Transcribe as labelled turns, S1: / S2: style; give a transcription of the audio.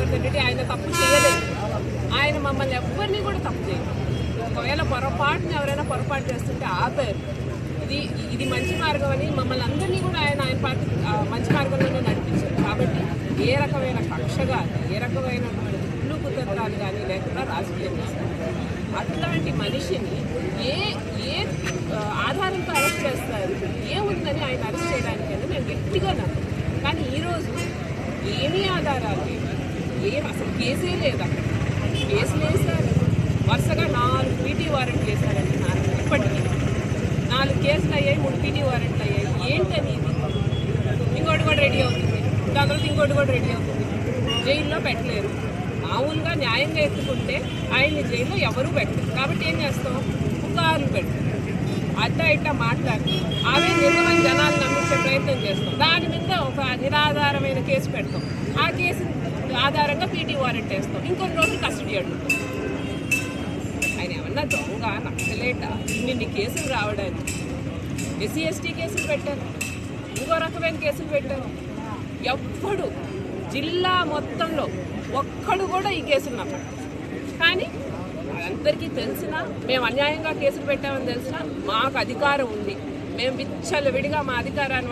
S1: గోవర్ధన్ రెడ్డి ఆయన తప్పు చేయలేదు. ఆయన మమ్మల్ని ఎవరిని కూడా తప్పు చేయలేదు. ఒకవేళ పొరపాటుని ఎవరైనా పొరపాటు చేస్తుంటే ఆపారు. ఇది మంచి మార్గం అని మమ్మల్ని అందరినీ కూడా ఆయన పార్టీ మంచి మార్గంలోనే నడిపించారు. కాబట్టి ఏ రకమైన కక్ష కానీ ఏ రకమైనటువంటి కుళ్ళు కుతంత్రాలు కానీ లేకుండా రాజకీయం చేస్తారు. అట్లాంటి మనిషిని ఏ ఆధారంతో అరెస్ట్ చేస్తారు, ఏముందని ఆయన అరెస్ట్ చేయడానికి అని మేము గట్టిగా నమ్మం. కానీ ఈరోజు ఏమీ ఆధారాలు లేవు, అసలు కేసే లేదా. కేసులు వేశారు, వరుసగా 4 పీటీ వారెంట్లు వేశారండి. ఇప్పటికీ 4 కేసులు అయ్యాయి, 3 పీటీ వారెంట్లు అయ్యాయి. ఏంటని ఇది? ఇంకోటి కూడా రెడీ అవుతుంది, దాని తర్వాత ఇంకోటి కూడా రెడీ అవుతుంది. జైల్లో పెట్టలేరు. మామూలుగా న్యాయంగా ఎత్తుకుంటే ఆయన్ని జైల్లో ఎవరూ పెట్టరు. కాబట్టి ఏం చేస్తాం? పుకార్లు పెడతాం, అట్టా ఇట్టా మాట్లాడి అవే నిజమైన జనాలు నమ్మించే ప్రయత్నం చేస్తాం. దాని మీద ఒక నిరాధారమైన కేసు పెడతాం. ఆ కేసు ఆధారంగా పీటీ వారెంట్ వేస్తాం. ఇంకొన్ని రోజులు కస్టడీ అడుగుతాం. ఆయన ఏమన్నా దొంగ నక్సలేట? ఇన్ని కేసులు రావడానికి ఎస్సీ ఎస్టీ కేసులు పెట్టారు, ఇంకో రకమైన కేసులు పెట్టారు. ఎప్పుడు జిల్లా మొత్తంలో ఒక్కడు కూడా ఈ కేసులు నమ్మడు. కానీ అందరికీ తెలిసినా, మేము అన్యాయంగా కేసులు పెట్టామని తెలిసినా మాకు అధికారం ఉంది. మేము విచ్చలవిడిగా మా అధికారాన్ని